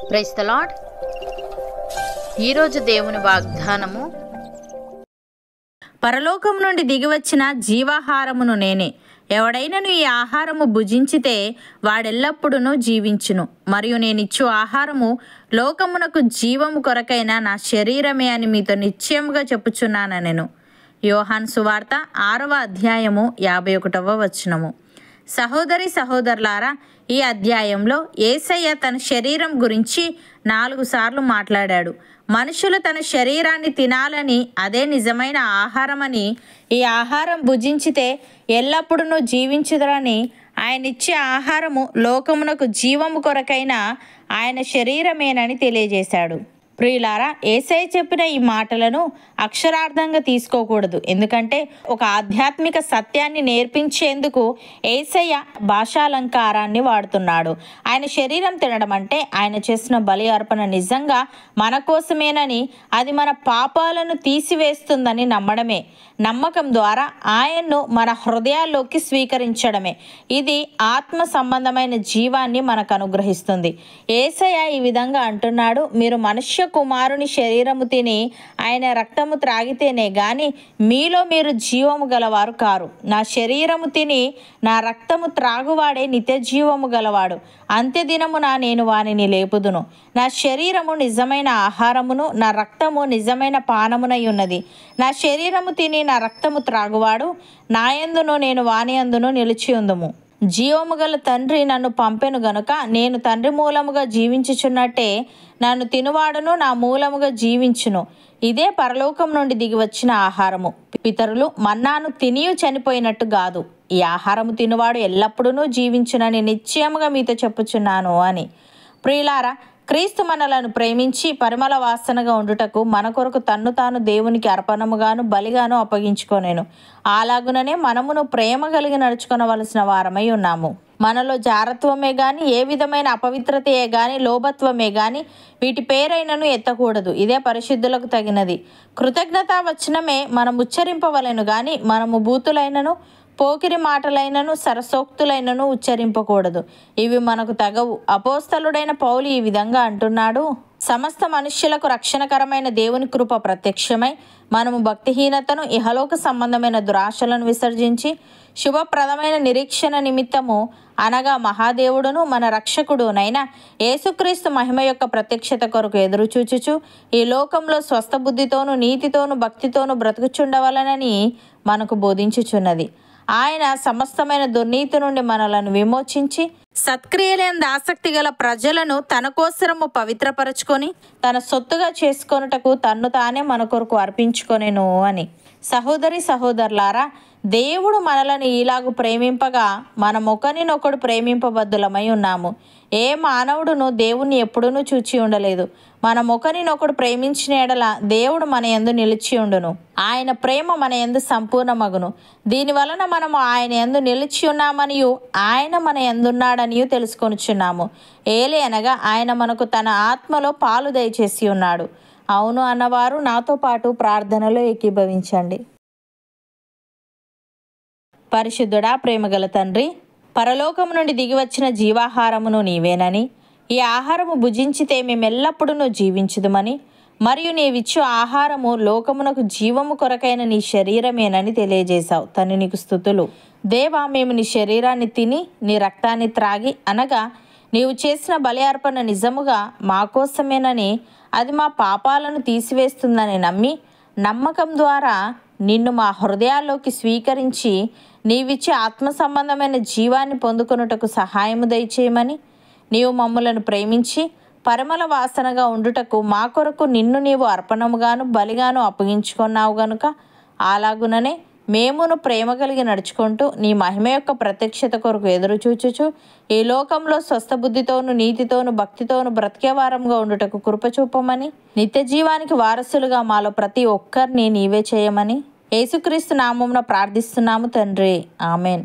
Praise the lord. ఈరోజు దేవుని వాగ్దానము, పరలోకం నుండి దిగివచ్చిన జీవాహారమును నేనే. ఎవడైనను ఈ ఆహారము భుజించితే వాడెల్లప్పుడూ జీవించును. మరియు నేనిచ్చు ఆహారము లోకమునకు జీవము కొరకైన నా శరీరమే అని మీతో నిశ్చయముగా చెప్పుచున్నానెను. యోహాను సువార్త 6వ అధ్యాయము 51వ వచనము. సహోదరి సహోదరులారా, ఈ అధ్యాయంలో యేసయ్య తన శరీరం గురించి 4 సార్లు మాట్లాడాడు. మనుషులు తన శరీరాన్ని తినాలని, అదే నిజమైన ఆహారమని, ఈ ఆహారం భుజించితే ఎల్లప్పుడూ జీవించుదరని, ఆయన ఇచ్చే ఆహారము లోకమునకు జీవము కొరకైన ఆయన శరీరమేనని తెలియజేశాడు. ప్రియులారా, యేసయ్య చెప్పిన ఈ మాటలను అక్షరార్థంగా తీసుకోకూడదు. ఎందుకంటే ఒక ఆధ్యాత్మిక సత్యాన్ని నేర్పించేందుకు యేసయ్య భాషాలంకారాన్ని వాడుతున్నాడు. ఆయన శరీరం తినడం అంటే ఆయన చేసిన బలి అర్పణ నిజంగా మన కోసమేనని, అది మన పాపాలను తీసివేస్తుందని నమ్మడమే. నమ్మకం ద్వారా ఆయన్ను మన హృదయాల్లోకి స్వీకరించడమే. ఇది ఆత్మ సంబంధమైన జీవాన్ని మనకు అనుగ్రహిస్తుంది. యేసయ్య ఈ విధంగా అంటున్నాడు, మీరు మనుష్య కుమారుని శరీరము తిని ఆయన రక్తము త్రాగితేనే గాని మీలో మీరు జీవము గలవారు కారు. నా శరీరము తిని నా రక్తము త్రాగువాడే నిత్య జీవము గలవాడు. అంత్యదినమున నేను వానిని లేపుదును. నా శరీరము నిజమైన ఆహారమును, నా రక్తము నిజమైన పానమునై ఉన్నది. నా శరీరము తిని నా రక్తము త్రాగువాడు నాయందును, నేను వాని అందును నిలిచి ఉందుము. జీవము గల తండ్రి నన్ను పంపెను గనుక నేను తండ్రి మూలముగా జీవించుచున్నట్టే నన్ను తినువాడును నా మూలముగా జీవించును. ఇదే పరలోకం నుండి దిగివచ్చిన ఆహారము. పితరులు మన్నాను తినియు చనిపోయినట్టు కాదు. ఈ ఆహారము తినువాడు ఎల్లప్పుడూ జీవించునని నిశ్చయముగా మీతో చెప్పుచున్నాను అని. ప్రియులారా, క్రీస్తు మనలను ప్రేమించి పరిమళ వాసనగా ఉండుటకు మన కొరకు తన్ను తాను దేవునికి అర్పణముగాను బలిగాను అప్పగించుకొనెను. అలాగుననే మనమును ప్రేమ కలిగి నడుచుకొనవలసిన వారమై ఉన్నాము. మనలో జారత్వమే గాని, ఏ విధమైన అపవిత్రతయే గాని, లోభత్వమే గాని వీటి పేరైనను ఎత్తకూడదు. ఇదే పరిశుద్ధులకు తగినది. కృతజ్ఞతా వచనమే మనం ఉచ్చరింపవలెను గాని, మనము బూతులైనను పోకిరి మాటలైనను సరసోక్తులైనను ఉచ్చరింపకూడదు. ఇవి మనకు తగవు. అపోస్తలుడైన పౌలు ఈ విధంగా అంటున్నాడు, సమస్త మనుష్యులకు రక్షణకరమైన దేవుని కృప ప్రత్యక్షమై మనము భక్తిహీనతను, ఇహలోక సంబంధమైన దురాశలను విసర్జించి శుభప్రదమైన నిరీక్షణ నిమిత్తము, అనగా మహాదేవుడును మన రక్షకుడునైన యేసుక్రీస్తు మహిమ యొక్క ప్రత్యక్షత కొరకు ఎదురు చూచుచు ఈ లోకంలో స్వస్థ బుద్ధితోను నీతితోను భక్తితోను బ్రతుకుచుండవలనని మనకు బోధించుచున్నది. ఆయన సమస్తమైన దుర్నీతి నుండి మనలను విమోచించి సత్క్రియలందు ఆసక్తి గల ప్రజలను తన కోసరము పవిత్రపరచుకొని తన సొత్తుగా చేసుకొనుటకు తన్ను తానే మన కొరకు అర్పించుకొనెను అని. సహోదరి సహోదరులారా, దేవుడు మనలను ఇలాగు ప్రేమింపగా మనం ఒకరినొకడు ప్రేమింపబద్దులమై ఉన్నాము. ఏ మానవుడును దేవుణ్ణి ఎప్పుడూ చూచి ఉండలేదు. మనం ఒకరినొకడు ప్రేమించిన ఎడల దేవుడు మన యందు నిలిచి ఉండును. ఆయన ప్రేమ మన యందు సంపూర్ణమగును. దీని వలన మనము ఆయన యందు నిలిచి ఉన్నామనియు ఆయన మన యందున్నాడనియు తెలుసుకొనుచున్నాము. ఏలే అనగా ఆయన మనకు తన ఆత్మలో పాలు దయచేసి ఉన్నాడు. అవును అన్నవారు నాతో పాటు ప్రార్థనలో ఏకీభవించండి. పరిశుద్ధుడా, ప్రేమగల తండ్రి, పరలోకము నుండి దిగివచ్చిన జీవాహారమును నీవేనని, ఈ ఆహారము భుజించితే మేమెల్లప్పుడూ జీవించుదుమని, మరియు నీవిచ్చు ఆహారము లోకమునకు జీవము కొరకైన నీ శరీరమేనని తెలియజేశావు. తను నీకు స్తుతులు. దేవా, మేము నీ శరీరాన్ని తిని నీ రక్తాన్ని త్రాగి, అనగా నీవు చేసిన బలి అర్పణ నిజముగా మా కోసమేనని, అది మా పాపాలను తీసివేస్తుందని నమ్మి, నమ్మకం ద్వారా నిన్ను మా హృదయాల్లోకి స్వీకరించి నీవిచ్చే ఆత్మ సంబంధమైన జీవాన్ని పొందుకొనుటకు సహాయము దయచేయమని, నీవు మమ్ములను ప్రేమించి పరిమళ వాసనగా ఉండుటకు మా కొరకు నిన్ను నీవు అర్పణముగాను బలిగాను అప్పగించుకున్నావు గనుక, అలాగుననే మేమును ప్రేమ కలిగి నడుచుకుంటూ నీ మహిమ యొక్క ప్రత్యక్షత కొరకు ఎదురు చూచుచు ఈ లోకంలో స్వస్థ బుద్ధితోను నీతితోను భక్తితోను బ్రతికే వారంగా ఉండుటకు కృప చూపమని, నిత్య జీవానికి వారసులుగా మాలో ప్రతి ఒక్కరిని నీవే చేయమని యేసుక్రీస్తు నామమున ప్రార్థిస్తున్నాము తండ్రి. ఆమెన్.